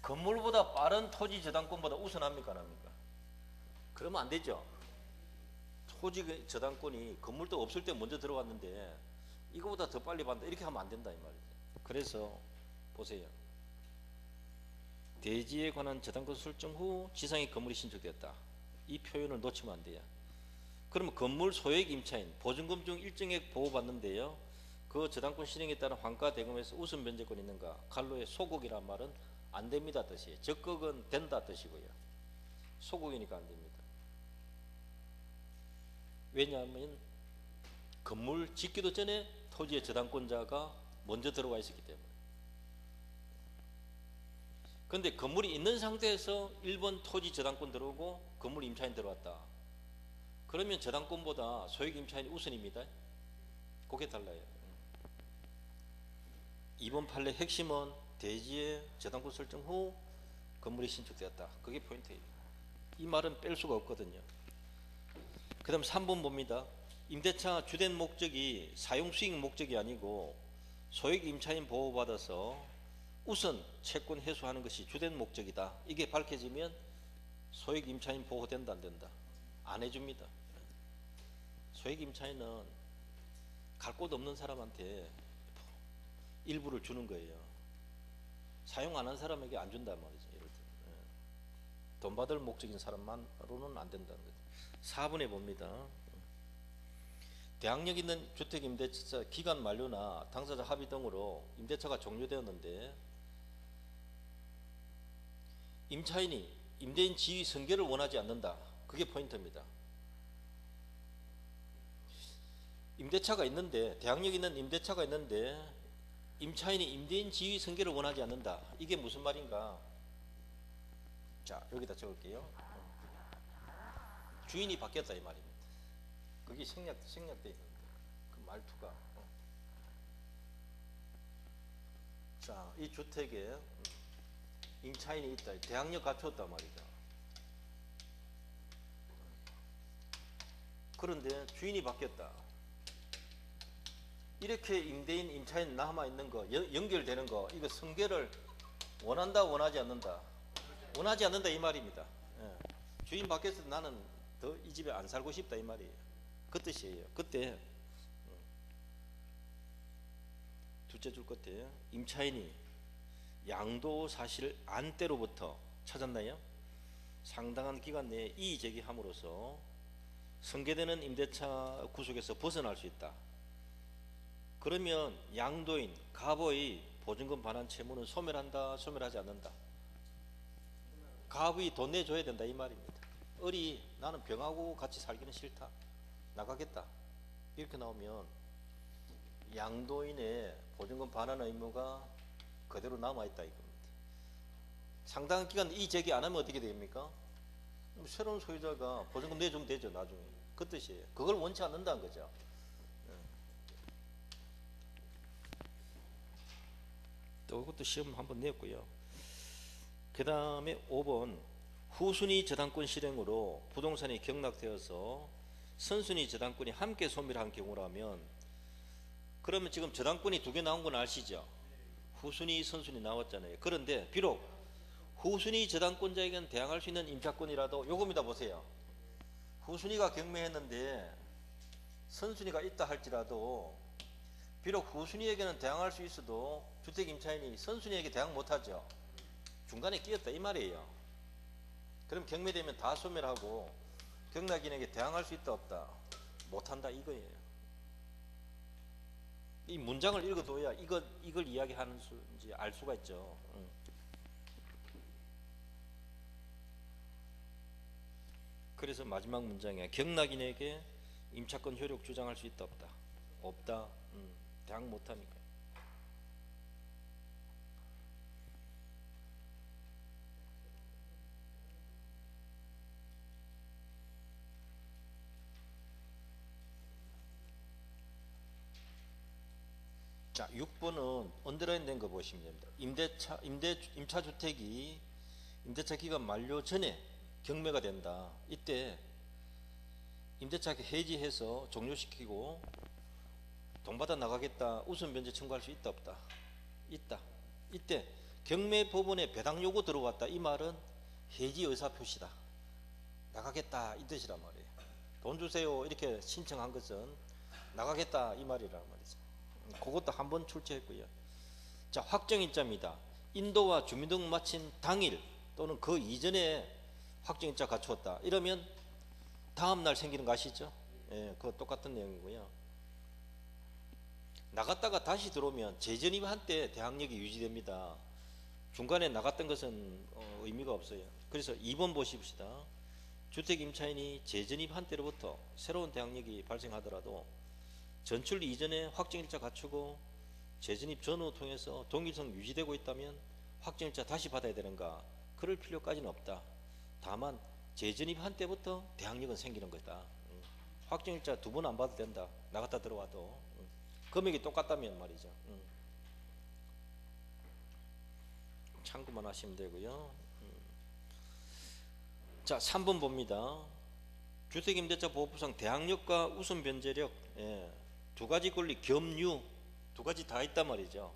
건물보다 빠른 토지 저당권보다 우선합니까 안 합니까? 그러면 안 되죠. 토지 저당권이 건물도 없을 때 먼저 들어왔는데 이거보다 더 빨리 받는다 이렇게 하면 안 된다 이 말이죠. 그래서 보세요. 대지에 관한 저당권 설정 후 지상의 건물이 신축되었다. 이 표현을 놓치면 안 돼요. 그러면 건물 소액 임차인 보증금 중 일정액 보호받는데요. 그 저당권 실행에 따른 환가 대금에서 우선 변제권이 있는가? 갈로의 소극이란 말은 안 됩니다 뜻이에요. 적극은 된다 뜻이고요. 소극이니까 안 됩니다. 왜냐하면 건물 짓기도 전에 토지의 저당권자가 먼저 들어와 있었기 때문에. 그런데 건물이 있는 상태에서 1번 토지 저당권 들어오고 건물 임차인 들어왔다. 그러면 저당권보다 소액 임차인이 우선입니다. 그게 달라요. 2번 판례 핵심은 대지의 저당권 설정 후 건물이 신축되었다. 그게 포인트예요. 이 말은 뺄 수가 없거든요. 그 다음 3번 봅니다. 임대차 주된 목적이 사용 수익 목적이 아니고 소액 임차인 보호받아서 우선 채권 회수하는 것이 주된 목적이다. 이게 밝혀지면 소액 임차인 보호된다 안 된다? 안 해줍니다. 소액 임차인은 갈 곳 없는 사람한테 일부를 주는 거예요. 사용 안 한 사람에게 안 준단 말이죠. 예를 들어. 돈 받을 목적인 사람만으로는 안 된다는 거죠. 4번에 봅니다. 대항력 있는 주택 임대차 기간 만료나 당사자 합의 등으로 임대차가 종료되었는데 임차인이 임대인 지위 승계를 원하지 않는다. 그게 포인트입니다. 임대차가 있는데 대항력 있는 임대차가 있는데 임차인이 임대인 지위 승계를 원하지 않는다. 이게 무슨 말인가? 자, 여기다 적을게요. 주인이 바뀌었다 이 말입니다. 그게 생략돼 있는데 그 말투가. 자, 이 주택에 임차인이 있다. 대항력 갖췄단 말이죠. 그런데 주인이 바뀌었다. 이렇게 임대인 임차인 남아있는 거 연결되는 거 이거 승계를 원한다 원하지 않는다? 원하지 않는다 이 말입니다. 예. 주인 바뀌었을 때 나는 더 이 집에 안 살고 싶다 이 말이에요. 그 뜻이에요. 그때 둘째 줄 끝에 임차인이 양도 사실 안 때로부터 찾았나요? 상당한 기간 내에 이의 제기함으로써 승계되는 임대차 구속에서 벗어날 수 있다. 그러면 양도인 갑의 보증금 반환 채무는 소멸한다 소멸하지 않는다? 갑이 돈 내줘야 된다 이 말입니다. 을이 나는 병하고 같이 살기는 싫다 나가겠다 이렇게 나오면 양도인의 보증금 반환 의무가 그대로 남아있다 이겁니다. 상당한 기간 이 제기 안 하면 어떻게 됩니까? 새로운 소유자가 보증금 내주면 되죠 나중에. 그 뜻이에요. 그걸 원치 않는다는 거죠. 또 이것도 시험 한번 냈고요. 그 다음에 5번 후순위 저당권 실행으로 부동산이 경락되어서 선순위 저당권이 함께 소멸한 경우라면 그러면 지금 저당권이 두 개 나온 건 아시죠? 후순위 선순위 나왔잖아요. 그런데 비록 후순위 저당권자에게는 대항할 수 있는 임차권이라도 요겁니다. 보세요. 후순위가 경매했는데 선순위가 있다 할지라도 비록 후순위에게는 대항할 수 있어도 주택임차인이 선순위에게 대항 못하죠. 중간에 끼었다 이 말이에요. 그럼 경매되면 다 소멸하고 경락인에게 대항할 수 있다 없다? 못한다 이거예요. 이 문장을 읽어둬야 이걸 이야기하는 수인지 알 수가 있죠. 그래서 마지막 문장에 경락인에게 임차권 효력 주장할 수 있다 없다? 없다. 대항 못하니까. 자, 6번은 언더라인 된 거 보시면 됩니다. 임차주택이 임대차 기간 만료 전에 경매가 된다. 이때 임대차 해지해서 종료시키고 돈 받아 나가겠다. 우선 변제 청구할 수 있다 없다? 있다. 이때 경매 법원에 배당 요구 들어왔다. 이 말은 해지 의사 표시다. 나가겠다 이 뜻이란 말이에요. 돈 주세요 이렇게 신청한 것은 나가겠다 이 말이란 말이죠. 그것도 한번 출제했고요. 자, 확정일자입니다. 인도와 주민등록 마친 당일 또는 그 이전에 확정일자 갖추었다. 이러면 다음날 생기는 거 아시죠? 예, 그거 똑같은 내용이고요. 나갔다가 다시 들어오면 재전입한 때 대항력이 유지됩니다. 중간에 나갔던 것은 의미가 없어요. 그래서 2번 보십시다. 주택임차인이 재전입한 때로부터 새로운 대항력이 발생하더라도 전출 이전에 확정일자 갖추고 재전입 전후 통해서 동일성 유지되고 있다면 확정일자 다시 받아야 되는가? 그럴 필요까지는 없다. 다만 재전입한 때부터 대항력은 생기는 거다. 확정일자 2번 안 받아도 된다. 나갔다 들어와도 금액이 똑같다면 말이죠. 참고만 하시면 되고요. 자, 3번 봅니다. 주택임대차 보호법상 대항력과 우선 변제력, 두 가지 권리 겸유, 두 가지 다 있단 말이죠.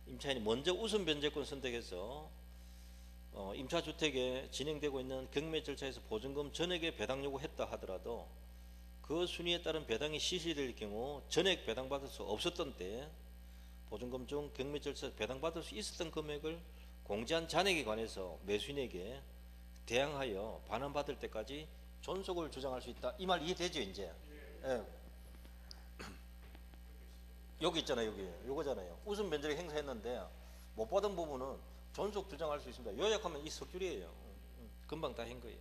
임차인이 먼저 우선 변제권 선택해서 임차주택에 진행되고 있는 경매 절차에서 보증금 전액의 배당 요구했다 하더라도 그 순위에 따른 배당이 실시될 경우 전액 배당받을 수 없었던 때 보증금 중 경매 절차에서 배당받을 수 있었던 금액을 공제한 잔액에 관해서 매수인에게 대항하여 반환받을 때까지 존속을 주장할 수 있다. 이 말 이해되죠 이제? 예. 여기 있잖아요. 여기 요거잖아요. 우선 변제를 행사했는데 못 받은 부분은 존속 주장할 수 있습니다. 요약하면 이 석 줄이에요. 금방 다 한 거예요.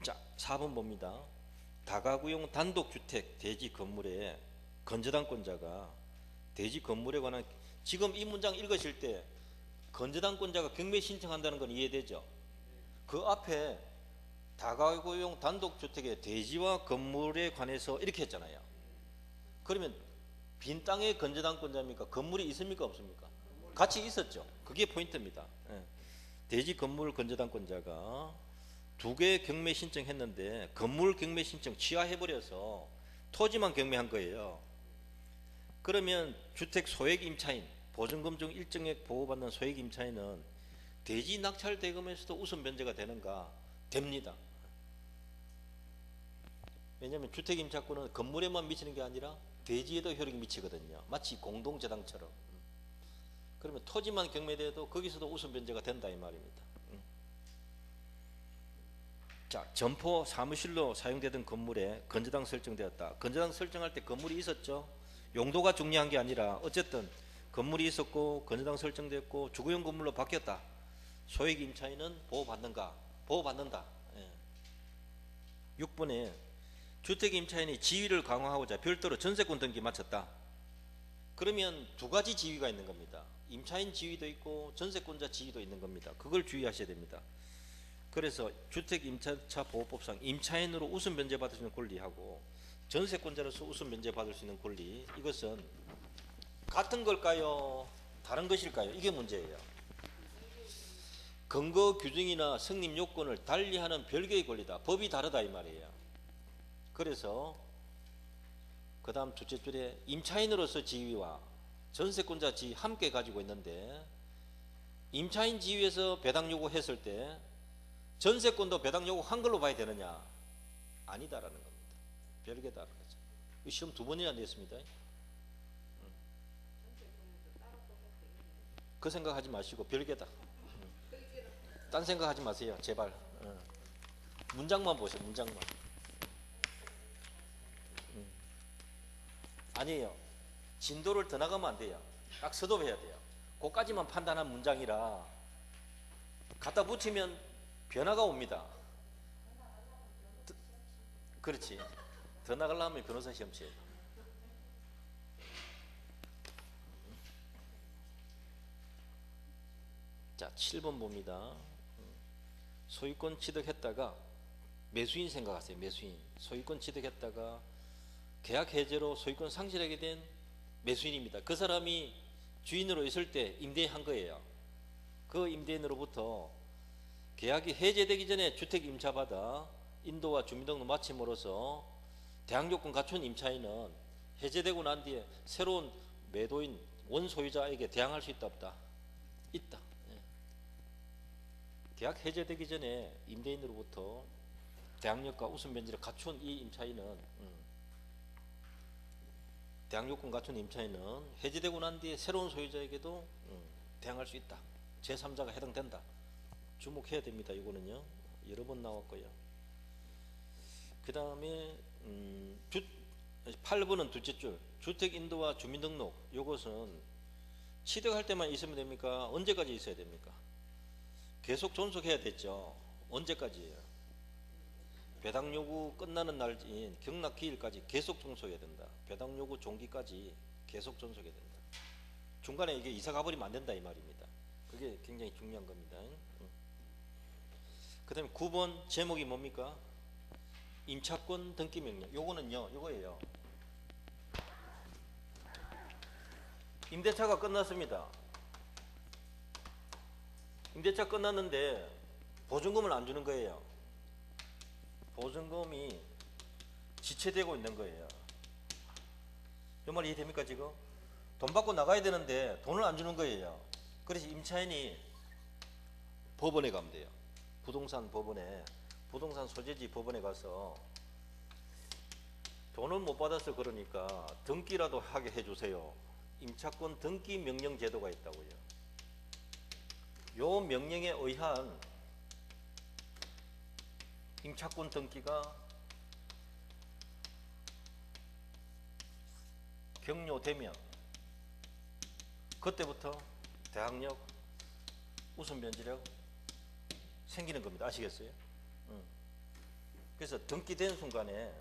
자, 4번 봅니다. 다가구용 단독주택 대지 건물의 건저당권자가 대지 건물에 관한 지금 이 문장 읽으실 때 건저당권자가 경매 신청한다는 건 이해되죠? 그 앞에 다가구용 단독주택의 대지와 건물에 관해서 이렇게 했잖아요. 그러면 빈 땅의 건저당권자입니까? 건물이 있습니까? 없습니까? 같이 있었죠. 그게 포인트입니다. 대지 건물 건저당권자가 2개 경매 신청했는데 건물 경매 신청 취하해버려서 토지만 경매한 거예요. 그러면 주택 소액 임차인, 보증금 중 일정액 보호받는 소액 임차인은 대지 낙찰 대금에서도 우선 변제가 되는가? 됩니다. 왜냐하면 주택 임차권은 건물에만 미치는 게 아니라 대지에도 효력이 미치거든요. 마치 공동저당처럼. 그러면 토지만 경매돼도 거기서도 우선 변제가 된다 이 말입니다. 자, 점포 사무실로 사용되던 건물에 건저당 설정되었다. 건저당 설정할 때 건물이 있었죠. 용도가 중요한 게 아니라 어쨌든 건물이 있었고 건저당 설정됐고 주거용 건물로 바뀌었다. 소액 임차인은 보호받는가? 보호받는다. 6번에 주택 임차인이 지위를 강화하고자 별도로 전세권 등기 마쳤다. 그러면 2가지 지위가 있는 겁니다. 임차인 지위도 있고 전세권자 지위도 있는 겁니다. 그걸 주의하셔야 됩니다. 그래서 주택임차차 보호법상 임차인으로 우선 변제받을 수 있는 권리하고 전세권자로서 우선 변제받을 수 있는 권리, 이것은 같은 걸까요? 다른 것일까요? 이게 문제예요. 근거 규정이나 성립 요건을 달리하는 별개의 권리다. 법이 다르다 이 말이에요. 그래서 그 다음 둘째 줄에 임차인으로서 지위와 전세권자 지위 함께 가지고 있는데 임차인 지위에서 배당 요구했을 때 전세권도 배당 요구한 걸로 봐야 되느냐? 아니다라는 겁니다. 별개다라는 거죠. 이 시험 2번이나 냈습니다. 그 생각하지 마시고 별개다. 딴 생각하지 마세요, 제발. 문장만 보세요, 문장만. 아니에요. 진도를 더 나가면 안 돼요. 딱 서도해야 돼요. 그까지만 판단한 문장이라 갖다 붙이면 변화가 옵니다. 그렇지. 더 나가려면 변호사 시험 쳐야 돼. 자, 7번 봅니다. 소유권 취득했다가 매수인 생각하세요. 매수인. 소유권 취득했다가 계약 해제로 소유권 상실하게 된 매수인입니다. 그 사람이 주인으로 있을 때 임대한 거예요. 그 임대인으로부터 계약이 해제되기 전에 주택 임차받아 인도와 주민등록 마침으로써 대항요건 갖춘 임차인은 해제되고 난 뒤에 새로운 매도인 원소유자에게 대항할 수 있다 없다? 있다. 계약 해제되기 전에 임대인으로부터 대항력과 우선 변제를 갖춘 이 임차인은 대항요건 갖춘 임차인은 해제되고 난 뒤에 새로운 소유자에게도 대항할 수 있다. 제3자가 해당된다. 주목해야 됩니다. 이거는요. 여러 번 나왔고요. 그 다음에 8번은 둘째 줄. 주택 인도와 주민등록. 이것은 취득할 때만 있으면 됩니까? 언제까지 있어야 됩니까? 계속 존속해야 됐죠. 언제까지예요? 배당 요구 끝나는 날인 경락 기일까지 계속 존속해야 된다. 배당 요구 종기까지 계속 존속해야 된다. 중간에 이게 이사 가버리면 안 된다 이 말입니다. 그게 굉장히 중요한 겁니다. 그 다음에 9번 제목이 뭡니까? 임차권 등기 명령. 요거는요, 요거예요. 임대차가 끝났습니다. 임대차 끝났는데 보증금을 안 주는 거예요. 보증금이 지체되고 있는 거예요. 이 말 이해됩니까 지금? 돈 받고 나가야 되는데 돈을 안 주는 거예요. 그래서 임차인이 법원에 가면 돼요. 부동산 법원에, 부동산 소재지 법원에 가서 돈을 못 받아서 그러니까 등기라도 하게 해주세요. 임차권 등기 명령 제도가 있다고요. 요 명령에 의한 임차권 등기가 격려되면 그때부터 대항력, 우선 변제력 생기는 겁니다. 아시겠어요? 그래서 등기된 순간에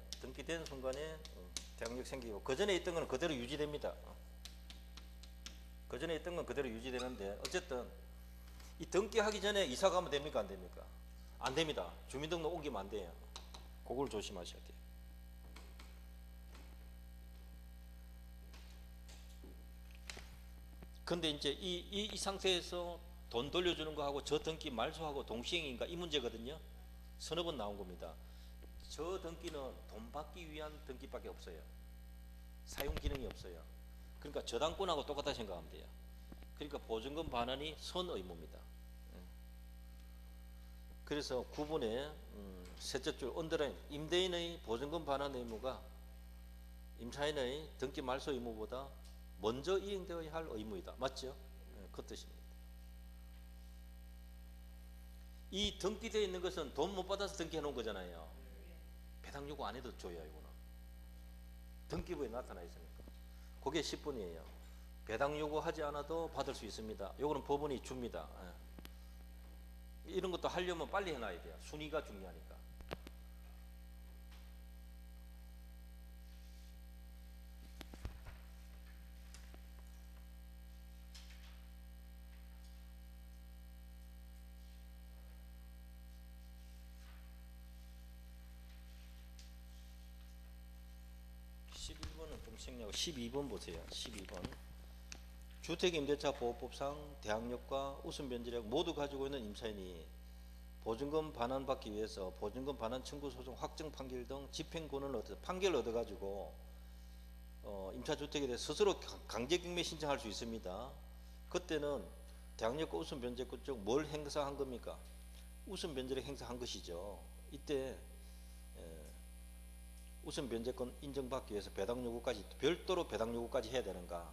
대항력 생기고 그 전에 있던 건 그대로 유지됩니다. 그 전에 있던 건 그대로 유지되는데 어쨌든 이 등기하기 전에 이사 가면 됩니까? 안 됩니까? 안 됩니다. 주민등록 옮기면 안 돼요. 그걸 조심하셔야 돼요. 근데 이제 이 상태에서 돈 돌려주는 거하고 저 등기 말소하고 동시행인가 이 문제거든요. 서너 번 나온 겁니다. 저 등기는 돈 받기 위한 등기밖에 없어요. 사용 기능이 없어요. 그러니까 저당권하고 똑같다 생각하면 돼요. 그러니까 보증금 반환이 선 의무입니다. 그래서 9번에 셋째 줄 언더라인 임대인의 보증금 반환 의무가 임차인의 등기 말소 의무보다 먼저 이행되어야 할 의무이다. 맞죠? 그 뜻입니다. 이 등기되어 있는 것은 돈 못 받아서 등기해 놓은 거잖아요. 배당 요구 안 해도 줘요. 이거는 등기부에 나타나 있으니까. 그게 10번이에요. 배당 요구하지 않아도 받을 수 있습니다. 요거는 법원이 줍니다. 이런 것도 하려면 빨리 해놔야 돼요. 순위가 중요하니까. 좀 생략하고 12번 보세요. 12번. 주택임대차 보호법상 대항력과 우선 변제력 모두 가지고 있는 임차인이 보증금 반환받기 위해서 보증금 반환 청구 소송 확정 판결 등 집행권을 판결을 얻어가지고 임차주택에 대해 스스로 강제경매 신청할 수 있습니다. 그때는 대항력과 우선 변제권 쪽 뭘 행사한 겁니까? 우선 변제를 행사한 것이죠. 이때 우선 변제권 인정받기 위해서 배당 요구까지 별도로 배당 요구까지 해야 되는가?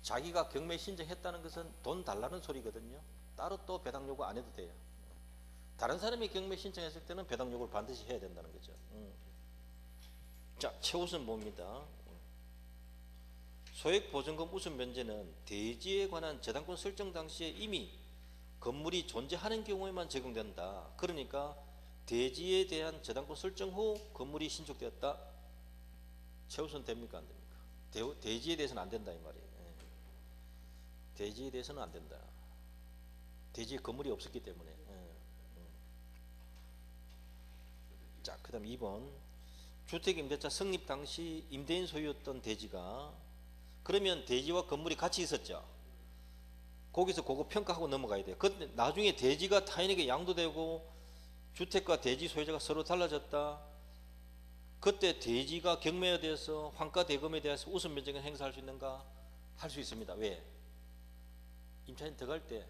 자기가 경매 신청했다는 것은 돈 달라는 소리거든요. 따로 또 배당 요구 안 해도 돼요. 다른 사람이 경매 신청했을 때는 배당 요구를 반드시 해야 된다는 거죠. 자, 최우선 봅니다. 소액보증금 우선 변제는 대지에 관한 저당권 설정 당시에 이미 건물이 존재하는 경우에만 적용된다. 그러니까 대지에 대한 저당권 설정 후 건물이 신축되었다. 최우선 됩니까? 안 됩니까? 대지에 대해서는 안 된다 이 말이에요. 대지에 대해서는 안 된다. 대지에 건물이 없었기 때문에. 자, 그 다음 2번. 주택임대차 성립 당시 임대인 소유였던 대지가 그러면 대지와 건물이 같이 있었죠. 거기서 그거 평가하고 넘어가야 돼요. 근데 나중에 대지가 타인에게 양도되고 주택과 대지 소유자가 서로 달라졌다. 그때 대지가 경매에대해서 환가 대금에 대해서 우선 변제권 행사할 수 있는가? 할 수 있습니다. 왜? 임차인 들어갈 때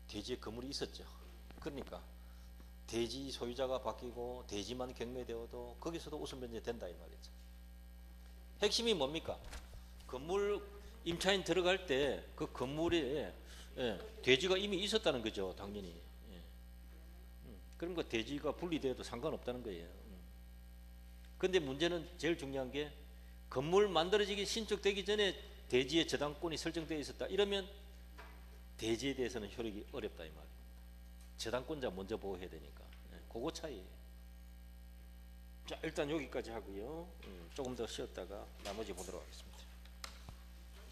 대지에 건물이 있었죠. 그러니까 대지 소유자가 바뀌고 대지만 경매되어도 거기서도 우선 변제 된다 이 말이죠. 핵심이 뭡니까? 건물 임차인 들어갈 때 그 건물에 대지가 이미 있었다는 거죠. 당연히. 그럼 그 대지가 분리되어도 상관없다는 거예요. 근데 문제는 제일 중요한 게 건물 만들어지기 신축되기 전에 대지의 저당권이 설정되어 있었다. 이러면 대지에 대해서는 효력이 어렵다 이 말이에요. 저당권자 먼저 보호해야 되니까. 그거 차이예요. 자, 일단 여기까지 하고요. 조금 더 쉬었다가 나머지 보도록 하겠습니다.